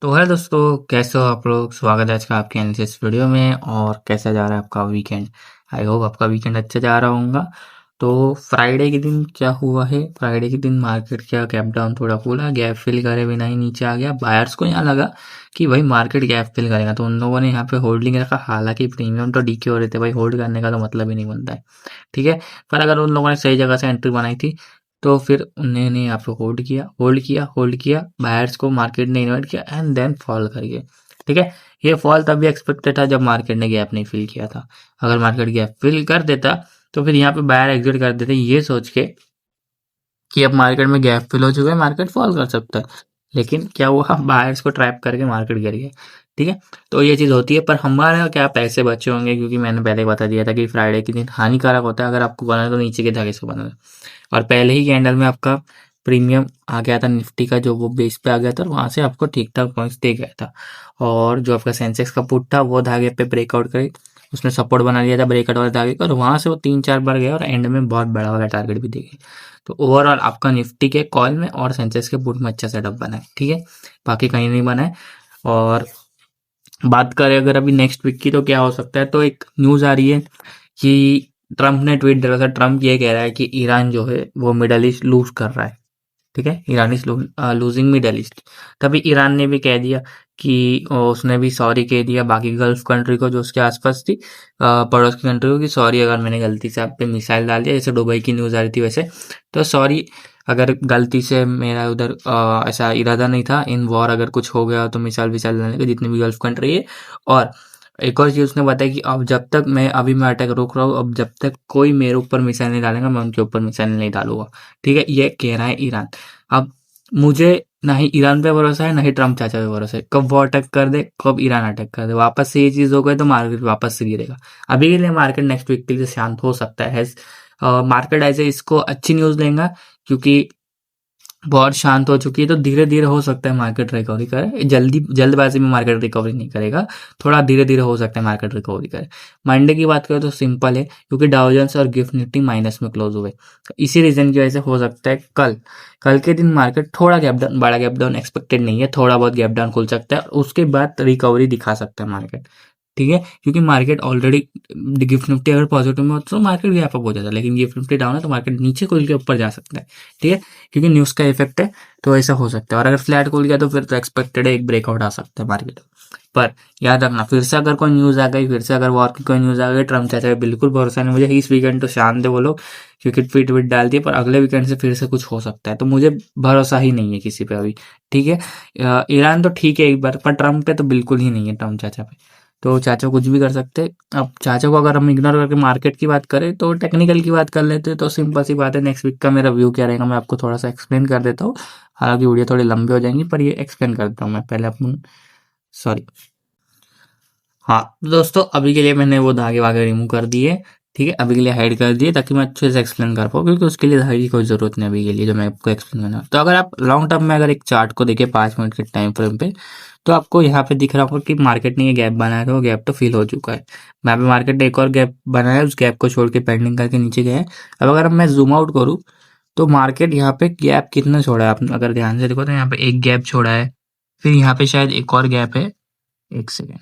तो हेलो दोस्तों, कैसे हो आप लोग। स्वागत है आज का आपके एनालिसिस वीडियो में। और कैसा जा रहा है आपका वीकेंड। आई होप आपका वीकेंड अच्छा जा रहा होगा। तो फ्राइडे के दिन क्या हुआ है, फ्राइडे के दिन मार्केट क्या गैप डाउन थोड़ा खुला, गैप फिल करे बिना ही नीचे आ गया। बायर्स को यहाँ लगा कि भाई मार्केट गैप फिल करेगा, तो उन लोगों ने यहाँ पे होल्डिंग रखा। हालांकि प्रीमियम तो डीके हो रहे थे, भाई होल्ड करने का तो मतलब ही नहीं बनता है, ठीक है। पर अगर उन लोगों ने सही जगह से एंट्री बनाई थी तो फिर उन्होंने यहाँ पे होल्ड किया, होल्ड किया, होल्ड किया। बायर्स को मार्केट ने इन्वाइट किया एंड देन फॉल करिए, ठीक है। ये फॉल तभी एक्सपेक्टेड था जब मार्केट ने गैप नहीं फिल किया था। अगर मार्केट गैप फिल कर देता तो फिर यहाँ पे बायर एग्जिट कर देते, ये सोच के कि अब मार्केट में गैप फिल हो चुका है, मार्केट फॉल कर सकता है। लेकिन क्या हुआ, बायर्स को ट्रैप करके मार्केट गिर गया, ठीक है। तो ये चीज़ होती है। पर हमारे क्या पैसे बचे होंगे, क्योंकि मैंने पहले बता दिया था कि फ्राइडे के दिन हानिकारक होता है। अगर आपको बनाना है तो नीचे के धागे से बनाना। और पहले ही कैंडल में आपका प्रीमियम आ गया था निफ्टी का, जो वो बेस पे आ गया था, और वहां से आपको ठीक ठाक पॉइंट्स दे गया था। और जो आपका सेंसेक्स का पुट था वो धागे पे ब्रेकआउट करे, उसने सपोर्ट बना लिया था ब्रेकआउट वाले धागे का, और वहां से वो 3-4 बार गया और एंड में बहुत बड़ा वाला टारगेट भी दे गई। तो ओवरऑल आपका निफ्टी के कॉल में और सेंसेक्स के पुट में अच्छा सेटअप बना है, ठीक है। बाकी कहीं नहीं बना है। और बात करें अगर अभी नेक्स्ट वीक की, तो क्या हो सकता है। तो एक न्यूज आ रही है कि ट्रम्प ने ट्वीट डाला था। ट्रम्प ये कह रहा है कि ईरान जो है वो मिडल ईस्ट लूज कर रहा है, ठीक है। Iran is losing middle east. तभी ईरान ने भी कह दिया कि उसने भी सॉरी कह दिया बाकी गल्फ कंट्री को जो उसके आसपास थी, पड़ोस की कंट्री को, कि सॉरी अगर मैंने गलती से आप पे मिसाइल डाल दिया, जैसे दुबई की न्यूज़ आ रही थी वैसे। तो सॉरी, अगर गलती से मेरा उधर ऐसा इरादा नहीं था इन वॉर, अगर कुछ हो गया तो मिसाइल विसाइल डालने का, जितनी भी गल्फ कंट्री है। और एक और चीज़ उसने बताया कि अब जब तक मैं अटैक रोक रहा हूँ, अब जब तक कोई मेरे ऊपर मिसाइल नहीं डालेगा मैं उनके ऊपर मिसाइल नहीं डालूंगा, ठीक है। ये कह रहा है ईरान। अब मुझे ना ही ईरान पे भरोसा है, ना ही ट्रम्प चाचा पे भरोसा है। कब वो अटैक कर दे, कब ईरान अटैक कर दे, वापस से ये चीज़ हो गई तो मार्केट वापस से गिरेगा। अभी के लिए मार्केट नेक्स्ट वीक के लिए शांत हो सकता है। मार्केट ऐसे इसको अच्छी न्यूज़ लेगा, क्योंकि बहुत शांत हो चुकी है। तो धीरे धीरे हो सकता है मार्केट रिकवरी करे, जल्दी जल्दबाजी में मार्केट रिकवरी नहीं करेगा। थोड़ा धीरे धीरे हो सकता है मार्केट रिकवरी करे। मंडे की बात करें तो सिंपल है, क्योंकि डाउ जोन्स और गिफ्ट निफ्टी माइनस में क्लोज हुए। तो इसी रीजन की वजह से हो सकता है कल कल के दिन मार्केट थोड़ा गैप डाउन, बड़ा गैप डाउन एक्सपेक्टेड नहीं है, थोड़ा बहुत गैप डाउन खुल सकता है, उसके बाद रिकवरी दिखा सकता है मार्केट, ठीक है। क्योंकि मार्केट ऑलरेडी, गिफ्ट निफ्टी अगर पॉजिटिव में होता तो मार्केट गैप अप हो जाता है, लेकिन गिफ्ट निफ्टी डाउन है तो मार्केट नीचे खुल के ऊपर जा सकता है, ठीक है। क्योंकि न्यूज़ का इफेक्ट है, तो ऐसा हो सकता है। और अगर फ्लैट खुल गया तो फिर तो एक्सपेक्टेड है एक ब्रेकआउट आ सकता है मार्केट। पर याद रखना, फिर से अगर कोई न्यूज़ आ गई, फिर से अगर वॉर की कोई न्यूज़ आ गई, ट्रम्प चाचा का बिल्कुल भरोसा नहीं मुझे। इस वीकेंड तो शांत है वो लोग, क्योंकि ट्वीट वीट डाल दिए, पर अगले वीकेंड से फिर से कुछ हो सकता है। तो मुझे भरोसा ही नहीं है किसी पे अभी, ठीक है। ईरान तो ठीक है एक बार, पर ट्रम्प पे तो बिल्कुल ही नहीं है, ट्रम्प चाचा पे। तो चाचा कुछ भी कर सकते हैं। अब चाचा को अगर हम इग्नोर करके मार्केट की बात करें तो टेक्निकल की बात कर लेते हैं। तो सिंपल सी बात है, नेक्स्ट वीक का मेरा व्यू क्या रहेगा मैं आपको थोड़ा सा एक्सप्लेन कर देता हूँ। हालांकि वीडियो थोड़ी लंबी हो जाएंगी, पर ये एक्सप्लेन कर देता हूँ मैं पहले अपन। सॉरी। हाँ तो दोस्तों, अभी के लिए मैंने वो धागे वागे रिमूव कर दिए, ठीक है। अभी के लिए हाइड कर दिए ताकि मैं अच्छे से एक्सप्लेन कर पाऊँ, क्योंकि उसके लिए धागे की कोई ज़रूरत नहीं अभी के लिए जो मैं आपको एक्सप्लेन करना। तो अगर आप लॉन्ग टर्म में अगर एक चार्ट को देखें 5 मिनट के टाइम फ्रेम पे, तो आपको यहाँ पे दिख रहा होगा कि मार्केट ने ये गैप बनाया था, वो गैप तो फिल हो चुका है। यहाँ पे मार्केट ने एक और गैप बनाया है, उस गैप को छोड़ के पेंडिंग करके नीचे गया है। अब अगर मैं जूम आउट करूँ तो मार्केट यहाँ पे गैप कितना छोड़ा है, आप अगर ध्यान से देखो तो यहाँ पे एक गैप छोड़ा है, फिर यहाँ पे शायद एक और गैप है। एक सेकेंड,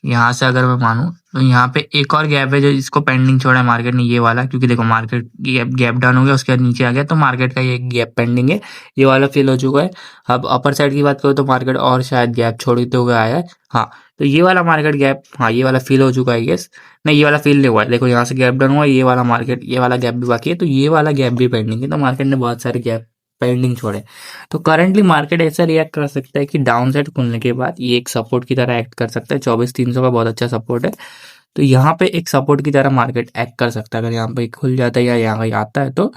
यहाँ से अगर मैं मानूं तो यहाँ पे एक और गैप है जो इसको पेंडिंग छोड़ा है मार्केट ने, ये वाला। क्योंकि देखो मार्केट गैप गैप डाउन हो गया, उसके बाद नीचे आ गया, तो मार्केट का ये गैप पेंडिंग है, ये वाला फिल हो चुका है। अब अपर साइड की बात करो तो मार्केट और शायद गैप छोड़ते हुए आया है। हाँ, तो ये वाला मार्केट गैप, हाँ ये वाला फिल हो चुका है, यस। नहीं, ये वाला फिल नहीं हुआ है, देखो यहाँ से गैप डाउन हुआ, ये वाला मार्केट, ये वाला गैप भी बाकी है, तो ये वाला गैप भी पेंडिंग है। तो मार्केट ने बहुत सारे गैप पेंडिंग छोड़े। तो करंटली मार्केट ऐसा रिएक्ट कर सकता है कि डाउन साइड खुलने के बाद ये एक सपोर्ट की तरह एक्ट कर सकता है। 24,300 का बहुत अच्छा सपोर्ट है, तो यहाँ पे एक सपोर्ट की तरह मार्केट एक्ट कर सकता है। अगर यहाँ पे खुल जाता है या यहाँ कहीं आता है तो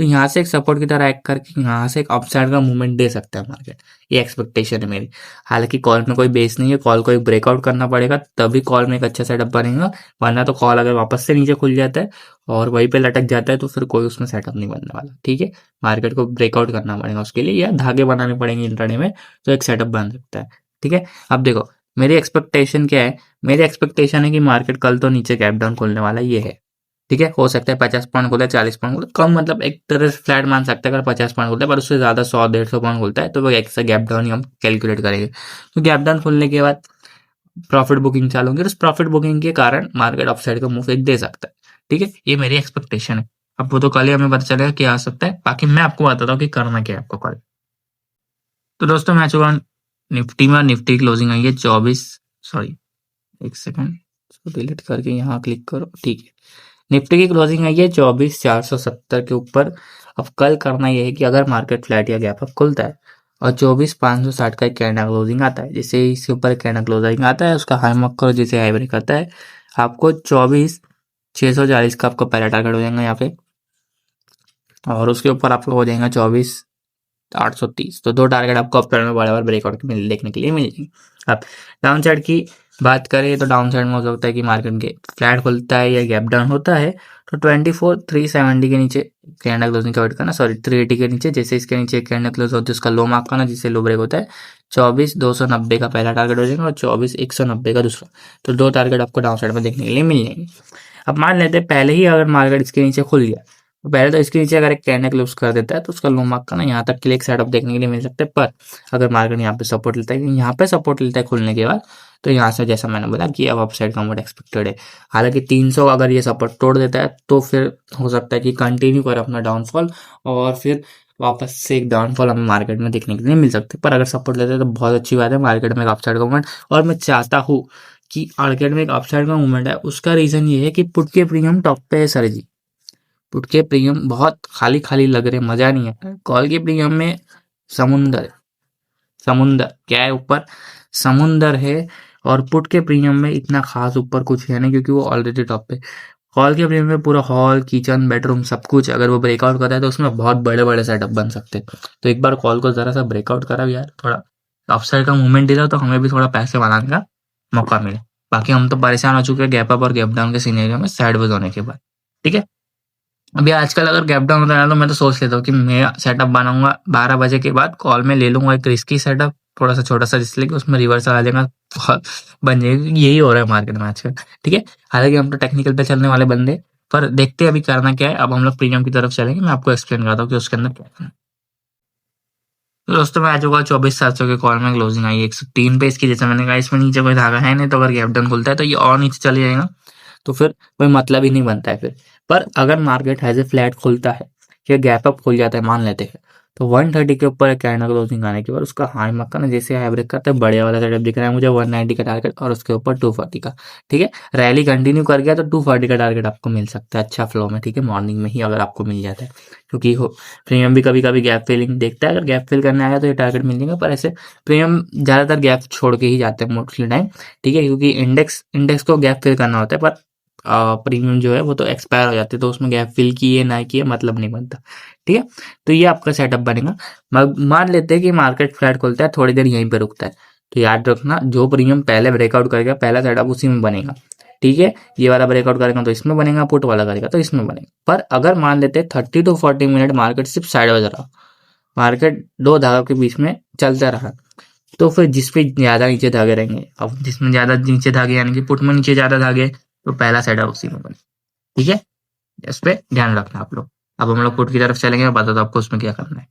यहाँ से एक सपोर्ट की तरह एक्ट करके यहाँ से एक अपसाइड का मूवमेंट दे सकता है मार्केट। ये एक्सपेक्टेशन है मेरी। हालांकि कॉल में कोई बेस नहीं है, कॉल को एक ब्रेकआउट करना पड़ेगा तभी कॉल में एक अच्छा सेटअप बनेगा, वरना तो कॉल अगर वापस से नीचे खुल जाता है और वहीं पे लटक जाता है तो फिर कोई उसमें सेटअप नहीं बनने वाला, ठीक है। मार्केट को ब्रेकआउट करना पड़ेगा उसके लिए, या धागे बनाने पड़ेंगे इंट्राडे में, तो एक सेटअप बन सकता है, ठीक है। अब देखो मेरी एक्सपेक्टेशन क्या है, मेरी एक्सपेक्टेशन है कि मार्केट कल तो नीचे गैप डाउन खोलने वाला ये है, ठीक है, हो सकता है 50 पॉइंट खुले, 40 पॉइंट खुले, कम मतलब एक तरह से फ्लैट मान सकते हैं अगर 50 पॉइंट खुलता है, पर उससे ज़्यादा 100-150 पॉइंट खुलता है तो वो एक से गैप डाउन ही हम कैलकुलेट करेंगे। तो गैप डाउन खुलने के बाद प्रॉफिट बुकिंग चालू होंगी, और उस प्रॉफिट बुकिंग के कारण मार्केट अपसाइड का मूव एक दे सकता है। ठीक है, ये मेरी एक्सपेक्टेशन है। अब वो तो कल ही हमें पता चलेगा क्या आ सकता है, बाकी मैं आपको बताता हूँ कि करना क्या है आपको कल। तो दोस्तों मैं आ चुका हूँ निफ्टी में, निफ्टी क्लोजिंग आई है 24, सॉरी एक सेकंड, इसको डिलीट करके यहाँ क्लिक करो। ठीक है, निफ्टी की क्लोजिंग आई है 24,470 के ऊपर। अब कल करना यह है कि अगर मार्केट फ्लैट या गैप अप खुलता है और 24,560 का एक कैंडल क्लोजिंग आता है, जैसे इसके ऊपर एक कैंडल क्लोजिंग आता है उसका हाई मार्क करो, जैसे हाई ब्रेक आता है, आपको 24,640 का आपको पहला टारगेट हो जाएगा यहाँ पे, और उसके ऊपर आपको हो जाएगा 24,830। तो दो टारगेट आपको अपर में बराबर ब्रेकआउट देखने के लिए मिल जाएंगे। अब डाउन साइड की बात करें तो डाउन साइड में हो सकता है कि मार्केट के फ्लैट खुलता है या गैप डाउन होता है, तो 24,370 के नीचे कैंडल क्लोजिंग का वेट करना, सॉरी 380 के नीचे, जैसे इसके नीचे कैंडल क्लोज होती है उसका लो मार्क करना, जिससे लो ब्रेक होता है 24,290 का पहला टारगेट हो जाएगा और 24,190 का दूसरा। तो दो टारगेट आपको डाउन साइड में देखने के लिए मिल जाएंगे। अब मान लेते हैं पहले ही अगर मार्केट इसके नीचे खुल गया, तो पहले तो इसके नीचे अगर एक कैंडल क्लोज कर देता है तो उसका लो मार्क का ना यहाँ तक के लिए एक सेटअप देखने के लिए मिल सकता है। पर अगर मार्केट यहाँ पे सपोर्ट लेता है, यहाँ पे सपोर्ट लेता है खुलने के बाद, तो यहाँ से जैसा मैंने बोला कि अब अपसाइड का मोड एक्सपेक्टेड है। हालांकि 300 अगर ये सपोर्ट तोड़ देता है तो फिर हो सकता है कि कंटिन्यू करे अपना डाउनफॉल, और फिर वापस से एक डाउनफॉल हमें मार्केट में देखने के लिए मिल सकते हैं। पर अगर सपोर्ट लेते हैं तो बहुत अच्छी बात है, मार्केट में एक अपसाइड का मूवमेंट। और मैं चाहता हूँ कि मार्केट में एक अपसाइड का मूवमेंट है, उसका रीजन ये है कि पुट के प्रीमियम टॉप पे है सर जी। पुट के प्रीमियम बहुत खाली खाली लग रहे, मजा नहीं आता। कॉल के प्रीमियम में समुंदर है, समुंदर क्या है ऊपर, समुंदर है। और पुट के प्रीमियम में इतना खास ऊपर कुछ है नहीं, क्योंकि वो ऑलरेडी टॉप पे। हॉल के प्रीमियम में पूरा हॉल, किचन, बेडरूम सब कुछ अगर वो ब्रेकआउट करता है तो उसमें बहुत बड़े बड़े सेटअप बन सकते हैं। तो एक बार कॉल को जरा सा ब्रेकआउट करा यार, थोड़ा अपसाइड का मूवमेंट दिला तो हमें भी थोड़ा पैसे बनाने का मौका मिले। बाकी हम तो परेशान हो चुके हैं गैप अप और गैप डाउन के सीनेरियो में साइडवेज होने के बाद। ठीक है, अभी आजकल अगर गैप डाउन होता है तो मैं तो सोच लेता हूँ कि मैं सेटअप बनाऊंगा 12 बजे के बाद, कॉल में ले लूंगा एक रिस्की सेटअप, थोड़ा सा छोटा सा रिस्क लेके उसमें रिवर्सल आ जाएगा, बन जाएगी। यही हो रहा है मार्केट में आजकल। ठीक है, हालांकि हम तो टेक्निकल पे चलने वाले बंदे, पर देखते हैं अभी करना क्या है। अब हम लोग प्रीमियम की तरफ चलेंगे, मैं आपको एक्सप्लेन करता हूँ कि उसके अंदर क्या करना है। तो दोस्तों मैं आ चुका 24,700 के कॉल में, क्लोजिंग आई 103 पे इसकी। जैसे मैंने कहा इसमें नीचे कोई धागा है नहीं, तो अगर गैप डाउन खुलता है तो ये और नीचे चले जाएगा, तो फिर कोई मतलब ही नहीं बनता है फिर। पर अगर मार्केट एज ए फ्लैट खुलता है या गैप अप खुल जाता है मान लेते हैं, तो 130 के ऊपर एक कैंडल क्लोजिंग आने के बाद उसका हाई मार्क का ना जैसे हाई ब्रेक करता है, बढ़िया वाला सेटअप दिख रहा है मुझे 190 का टारगेट और उसके ऊपर 240 का। ठीक है, रैली कंटिन्यू कर गया तो 240 का टारगेट आपको मिल सकता है अच्छा फ्लो में। ठीक है, मॉर्निंग में ही अगर आपको मिल जाता है, क्योंकि हो प्रीमियम भी कभी कभी गैप फिलिंग देखता है, अगर गैप फिल करने आया तो ये टारगेट मिल जाएगा। पर ऐसे प्रीमियम ज्यादातर गैप छोड़ के ही जाते हैं मोस्टली टाइम। ठीक है, क्योंकि इंडेक्स इंडेक्स को गैप फिल करना होता है, पर प्रीमियम जो है वो तो एक्सपायर हो जाती है, तो उसमें गैप फिल किए ना किए मतलब नहीं बनता। ठीक है, तो ये आपका सेटअप बनेगा। मान लेते हैं कि मार्केट फ्लैट खुलता है, थोड़ी देर यहीं पे रुकता है, तो याद रखना जो प्रीमियम पहले ब्रेकआउट करेगा पहला सेटअप उसी में बनेगा। ठीक है, ये वाला ब्रेकआउट करेगा तो इसमें बनेगा, पुट वाला करेगा तो इसमें बनेगा। पर अगर मान लेते हैं 30 to 40 मिनट मार्केट सिर्फ साइडवेज रहा, मार्केट दो धागों के बीच में चलता रहा, तो फिर जिस पे ज्यादा नीचे धागे रहेंगे, अब जिसमें ज्यादा नीचे धागे यानी कि पुट में नीचे ज्यादा धागे, तो पहला सेटअप उसी में बने। ठीक है, इस पे ध्यान रखना आप लोग। अब हम लोग पुट की तरफ चलेंगे, मैं बताता हूँ आपको उसमें क्या करना है।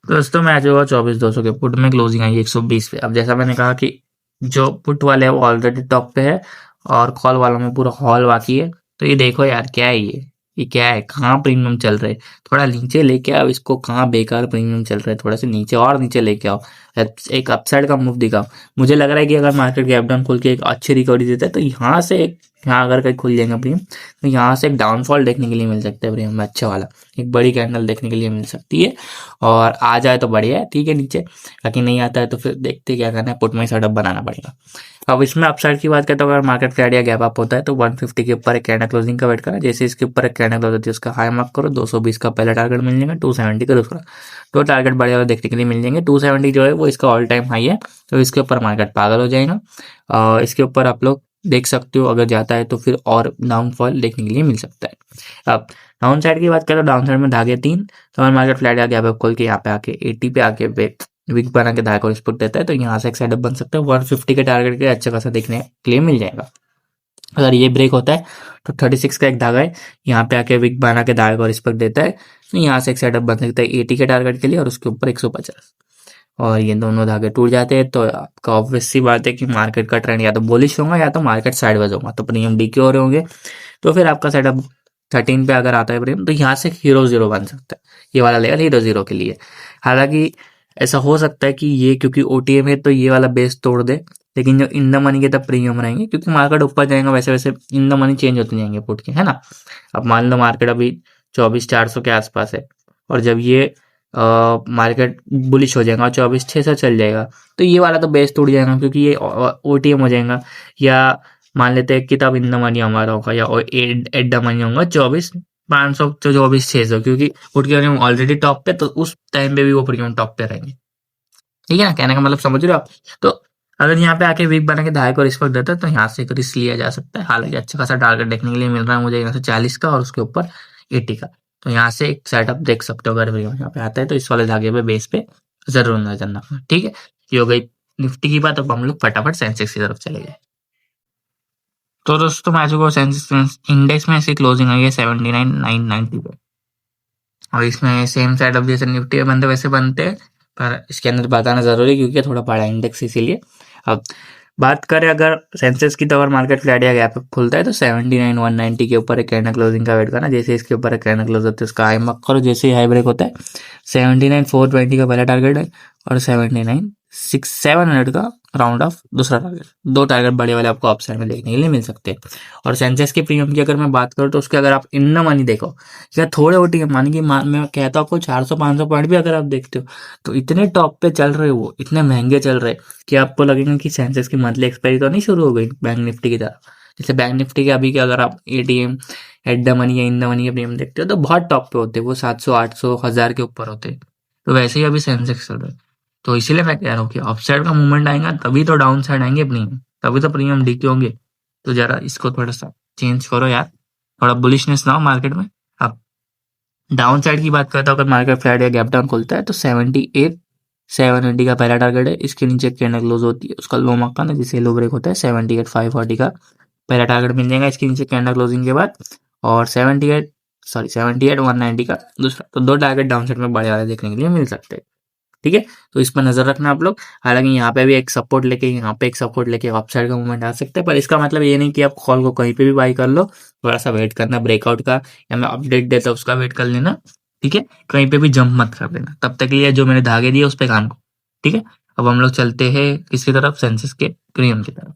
तो दोस्तों मैं आज होगा 24,200 के पुट में, क्लोजिंग आई 120 पे। अब जैसा मैंने कहा कि जो पुट वाले है वो ऑलरेडी टॉप पे है और कॉल वालों में पूरा हॉल बाकी है। तो ये देखो यार क्या है ये क्या है, कहाँ प्रीमियम चल रहे, थोड़ा नीचे लेके आओ इसको, कहाँ बेकार प्रीमियम चल रहा है, थोड़ा सा नीचे और नीचे लेके आओ, एक अपसाइड का मूव दिखाओ। मुझे लग रहा है कि अगर मार्केट गैप डाउन खोल के एक अच्छी रिकवरी देता है तो यहाँ से एक, यहाँ अगर कहीं खुल जाएगा प्रीमियम तो यहाँ से एक डाउनफॉल देखने के लिए मिल सकता है प्रीमियम में, अच्छा वाला एक बड़ी कैंडल देखने के लिए मिल सकती है। और आ जाए तो बढ़िया है, ठीक है नीचे, बाकी नहीं आता है तो फिर देखते क्या करना है, पुट में सेटअप बनाना पड़ेगा। अब इसमें अपसाइड की बात करते हैं, अगर मार्केट फ्लैट या गैप अप होता है तो 150 के ऊपर एक कैंडल क्लोजिंग का वेट करना, जैसे इसके ऊपर एक कैंडल क्लोज होती है उसका हाई मार्क करो, 220 का पहला टारगेट मिल जाएगा, 270 का दूसरा, दो टारगेट बढ़िया वाला देखने के लिए मिल जाएंगे। 270 जो है वो इसका ऑल टाइम हाई है, तो इसके ऊपर मार्केट पागल हो जाएगा। इसके ऊपर आप लोग देख सकते हो अगर जाता है तो फिर और डाउनफॉल देखने के लिए मिल सकता है। अब डाउन साइड की बात करें तो डाउन साइड में धागे 3, तो हमारे मार्केट फ्लैट या गैप अप खोल के यहाँ पे आके 80 पे आके विक बना के धागे को रिस्पेक्ट देता है, तो यहाँ से एक सेटअप बन सकता है 150 के टारगेट के अच्छा खासा देखने के लिए मिल जाएगा। अगर ये ब्रेक होता है तो 36 का एक धागा है, यहाँ पे आके विक बना के धागे को रिस्पेक्ट देता है, तो यहाँ से एक सेटअप बन सकता है 80 के टारगेट के लिए और उसके ऊपर 150, और ये दोनों धागे टूट जाते हैं तो आपका ऑब्वियस सी बात है कि मार्केट का ट्रेंड या तो बुलिश होगा या तो मार्केट साइडवेज होगा, तो प्रीमियम डीके हो रहे होंगे। तो फिर आपका सेटअप 13 पे अगर आता है प्रीमियम, तो यहाँ से हीरो जीरो बन सकता है, ये वाला लेवल हीरो जीरो के लिए। हालांकि ऐसा हो सकता है कि ये क्योंकि ओटीएम है तो ये वाला बेस तोड़ दे, लेकिन जो इन द मनी के तब प्रीमियम रहेंगे, क्योंकि मार्केट ऊपर जाएगा वैसे वैसे इन द मनी चेंज होते जाएंगे पुट के, है ना। अब मान लो मार्केट अभी 24,400 के आसपास है, और जब ये मार्केट बुलिश हो जाएगा 24,600 चल जाएगा, तो ये वाला तो बेस टूट जाएगा क्योंकि ये ओटीएम हो जाएगा। या मान लेते हैं कि तब इन द मनी हमारा होगा या एट द मनी होगा 24,500 तो 24,600, क्योंकि उठ के ऑलरेडी टॉप पे, तो उस टाइम पे भी वो प्रीमियम टॉप पे रहेंगे। ठीक है ना, कहने का मतलब समझ रहे हो आप। तो अगर यहाँ पे आके वीक बना के धागे को रिस्पेक्ट देता है तो यहाँ से एक रिस्क लिया जा सकता है। हालांकि अच्छा खासा टारगेट देखने के लिए मिल रहा है मुझे यहाँ से 40 का और उसके ऊपर 80 का, तो यहाँ से एक सेटअप देख सकते हो। अगर यहाँ पे आता है तो इस वाले धागे पे बेस पे जरूर नजर रखना। ठीक है, ये हो गई निफ्टी की बात। अब हम लोग फटाफट सेंसेक्स की तरफ चले गए। तो दोस्तों मैं चुका सेंसेक्स इंडेक्स में ऐसी क्लोजिंग आई है 79,990 पे, और इसमें सेम सेटअप जैसे निफ्टी में बनते वैसे बनते हैं, पर इसके अंदर बताना जरूरी है क्योंकि थोड़ा बड़ा इंडेक्स इसीलिए। अब बात करें अगर सेंसेक्स की, तो अगर मार्केट फ्लैट या गैप अप खुलता है तो 79,190 के ऊपर एक कैंडल क्लोजिंग का वेट करना। जैसे इसके ऊपर एक कैंडल क्लोज होता है उसका हाई मार्क करो, जैसे ही हाई ब्रेक होता है 79,420 का पहला टारगेट है और 79,700 का राउंड ऑफ दूसरा टारगेट। दो टारगेट बड़े वाले आपको अपसाइड में देखने के लिए मिल सकते हैं। और सेंसेक्स के प्रीमियम की अगर मैं बात करूँ तो उसके अगर आप इन द मनी देखो या थोड़े ओटी मानी कि मैं कहता हूँ आपको 400-500 पॉइंट भी अगर आप देखते हो तो इतने टॉप पे चल रहे, वो इतने महंगे चल रहे कि आपको लगेगा कि सेंसेक्स की मंथली एक्सपायरी तो नहीं शुरू हो गई बैंक निफ्टी की तरह। जैसे बैंक निफ्टी के अभी के अगर आप एटीएम एट द मनी या इन द मनी के प्रीमियम देखते हो तो बहुत टॉप पे होते हैं, वो 700-800,000 के ऊपर होते हैं। तो वैसे ही अभी सेंसेक्स चल रहा है। तो इसीलिए मैं कह रहा हूँ कि अपसाइड का मूवमेंट आएगा तभी तो डाउन साइड आएंगे प्रीमियम, तभी तो प्रीमियम डीके होंगे। तो जरा इसको थोड़ा सा चेंज करो यार, थोड़ा बुलिशनेस ना हो मार्केट में। अब डाउन साइड की बात करता हूँ, अगर मार्केट फ्लाइट या गैप डाउन खुलता है तो 78,720 का पहला टारगेट है। इसके नीचे कैंडल क्लोज होती है उसका लो मार्क का ना, जिसे लो ब्रेक होता है 78,540 का पहला टारगेट मिल जाएगा इसके नीचे कैंडल क्लोजिंग के बाद, और 78,190 का दूसरा। तो दो टारगेट डाउन साइड में बड़े वाले देखने के लिए मिल सकते हैं। ठीक है, तो इस पर नजर रखना आप लोग। हालांकि यहाँ पे भी एक सपोर्ट लेके, यहाँ पे एक सपोर्ट लेके अपसाइड का मूवमेंट आ सकता है, पर इसका मतलब ये नहीं कि आप कॉल को कहीं पे भी बाई कर लो। थोड़ा सा वेट करना ब्रेकआउट का, या मैं अपडेट देता हूँ उसका वेट कर लेना। ठीक है, कहीं पे भी जंप मत कर देना तब तक के लिए जो मैंने धागे दिए उस पर काम करो। ठीक है, अब हम लोग चलते हैं किसकी तरफ, सेंसेस के प्रीमियम की तरफ।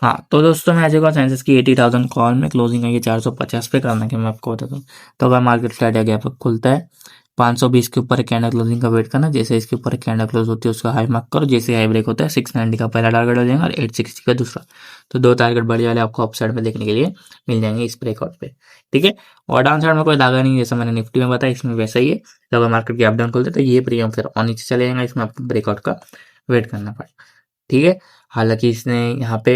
हाँ तो दोस्तों मैं आज एक सेंसेस की 80,000 कॉल में क्लोजिंग है ये 450 पे करना है, मैं आपको बताता हूँ। तो अगर मार्केट फ्लैट या गैप अप खुलता है 520 के ऊपर एक कैंडल क्लोजिंग का वेट करना। जैसे इसके ऊपर एक कैंडल क्लोज होती है उसका हाई मार्क करो, जैसे हाई ब्रेक होता है 690 का पहला टारगेट हो जाएगा और 860 का दूसरा। तो दो टारगेट बड़े वाले आपको अपसाइड में देखने के लिए मिल जाएंगे इस ब्रेकआउट पे। ठीक है, और डाउन साइड में कोई धागा नहीं, जैसा मैंने निफ्टी में बताया इसमें वैसा ही है। तो अगर मार्केट गैप डाउन खुलता है तो ये प्रीमियम फिर और नीचे चले जाएगा, इसमें आपको ब्रेकआउट का वेट करना पड़ेगा। ठीक है, हालांकि इसने यहाँ पे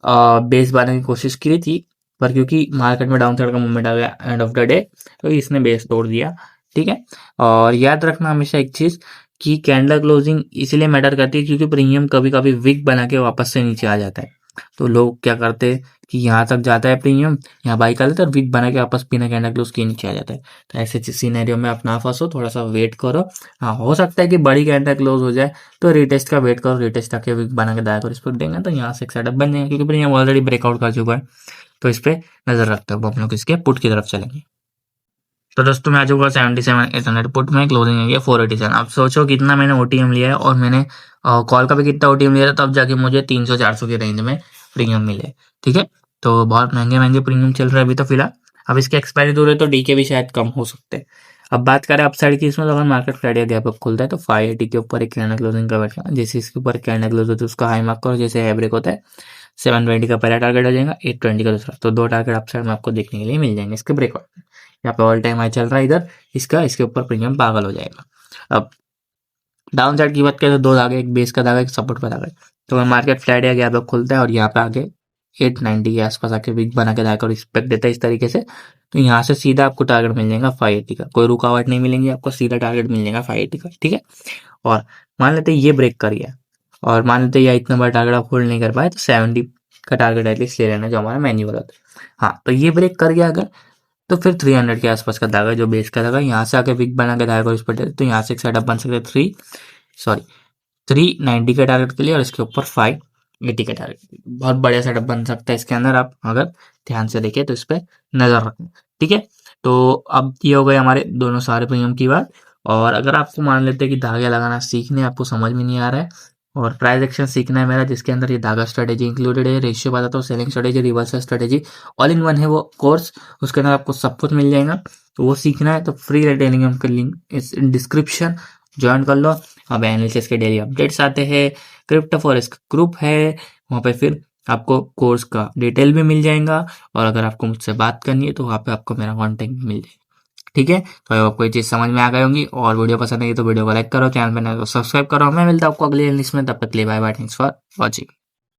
बेस बनाने की कोशिश की थी, पर क्योंकि मार्केट में डाउन साइड का मूवमेंट आ गया एंड ऑफ द डे, तो इसने बेस तोड़ दिया। ठीक है, और याद रखना हमेशा एक चीज कि कैंडल क्लोजिंग इसलिए मैटर करती है क्योंकि प्रीमियम कभी कभी विक बना के वापस से नीचे आ जाता है। तो लोग क्या करते हैं कि यहाँ तक जाता है प्रीमियम, यहाँ बाई कर लेते हैं और विक बना के वापस बिना कैंडल क्लोज के नीचे आ जाता है। तो ऐसे सीनेरियो में आप ना फंसो, थोड़ा सा वेट करो। हाँ, हो सकता है कि बड़ी कैंडल क्लोज हो जाए तो रिटेस्ट का वेट करो, रिटेस्ट आके विक बना के दाया को रिस्पेक्ट देंगे तो यहाँ से एक सेटअप बन जाएगा, क्योंकि प्रीमियम ऑलरेडी ब्रेकआउट कर चुका है। तो इस पे नजर रखते हो, हम लोग इसके पुट की तरफ चलेंगे। तो दोस्तों मैं आ चुका 77,800 पुट में, क्लोजिंग है 487। अब सोचो कितना मैंने ओटीएम लिया है और मैंने कॉल का भी कितना ओटीएम लिया था, तब जाके मुझे 300-400 की रेंज में प्रीमियम मिले। ठीक है, तो बहुत महंगे महंगे प्रीमियम चल रहे हैं अभी तो फिलहाल। अब इसके एक्सपायरी दूर है तो डी के भी शायद कम हो सकते हैं। अब बात करें अपसाइड की, इसमें तो अगर मार्केट फ्लाइट या गैप अप खुलता है तो 580 के ऊपर एक कैंडल क्लोजिंग का वेट करना। जैसे इसके ऊपर कैंडल क्लोज होता है उसका हाई मार्क करो, जैसे हाई ब्रेक होता है 720 का पहला टारगेट हो जाएगा, 820 का दूसरा। तो दो टारगेट अपसाइड में आपको देखने के लिए मिल जाएंगे इसके ब्रेकआउट में। यहाँ पे ऑल टाइम हाई चल रहा है इधर इसका, इसके ऊपर प्रीमियम पागल हो जाएगा। अब डाउन साइड की बात करें तो दो धागे, एक बेस का धागा एक सपोर्ट का धागा है। तो अगर मार्केट फ्लैट या गैप अप खुलता है और यहाँ पे आगे 890 के आसपास आके विक बना के धागा रिस्पेक्ट देता है इस तरीके से, तो यहाँ से सीधा आपको टारगेट मिल जाएगा 580 का। कोई रुकावट नहीं मिलेंगी आपको, सीधा टारगेट मिल जाएगा 580 का। ठीक है, और मान लेते ये ब्रेक कर गया और मान लेते या इतना बड़ा टारगेट आप होल्ड नहीं कर पाए तो 70 का टारगेट एटलीस्ट ले लेना जो हमारा मैन्युअल होता है। हाँ, तो ये ब्रेक कर गया अगर, तो फिर 300 के आसपास का धागा जो बेस का धागा यहाँ से आके विक बना के धागा को इस पर तो यहाँ से एक सेटअप बन सकता है 390 के टारगेट के लिए, और इसके ऊपर 580 के टारगेट। बहुत बढ़िया सेटअप बन सकता है इसके अंदर, आप अगर ध्यान से देखें तो इस पर नजर रखें। ठीक है, तो अब ये हो गए हमारे दोनों सारे प्रीमियम की बात। और अगर आपको मान लेते हैं कि धागे लगाना सीखने आपको समझ में नहीं आ रहा है और प्राइस एक्शन सीखना है मेरा, जिसके अंदर ये धागा स्ट्रेटेजी इंक्लूडेड है, रेशियो बताता हूँ, selling strategy, reversal strategy, all in one है वो कोर्स, उसके अंदर आपको सब कुछ मिल जाएगा। तो वो सीखना है तो फ्री टेलीग्राम का लिंक इस डिस्क्रिप्शन, ज्वाइन कर लो। अब एनालिसिस के डेली अपडेट्स आते हैं, क्रिप्टो फॉरेस्ट ग्रुप है वहाँ पे, फिर आपको कोर्स का डिटेल भी मिल जाएगा, और अगर आपको मुझसे बात करनी है तो वहाँ पे आपको मेरा कॉन्टेक्ट मिल जाएगा। ठीक है, तो आपको ये चीज़ समझ में आ गई होंगी, और वीडियो पसंद आई तो वीडियो को लाइक करो, चैनल पर नए तो सब्सक्राइब करो। मैं मिलता हूँ आपको अगली लिस्ट में, तब तक के लिए bye bye, thanks for watching.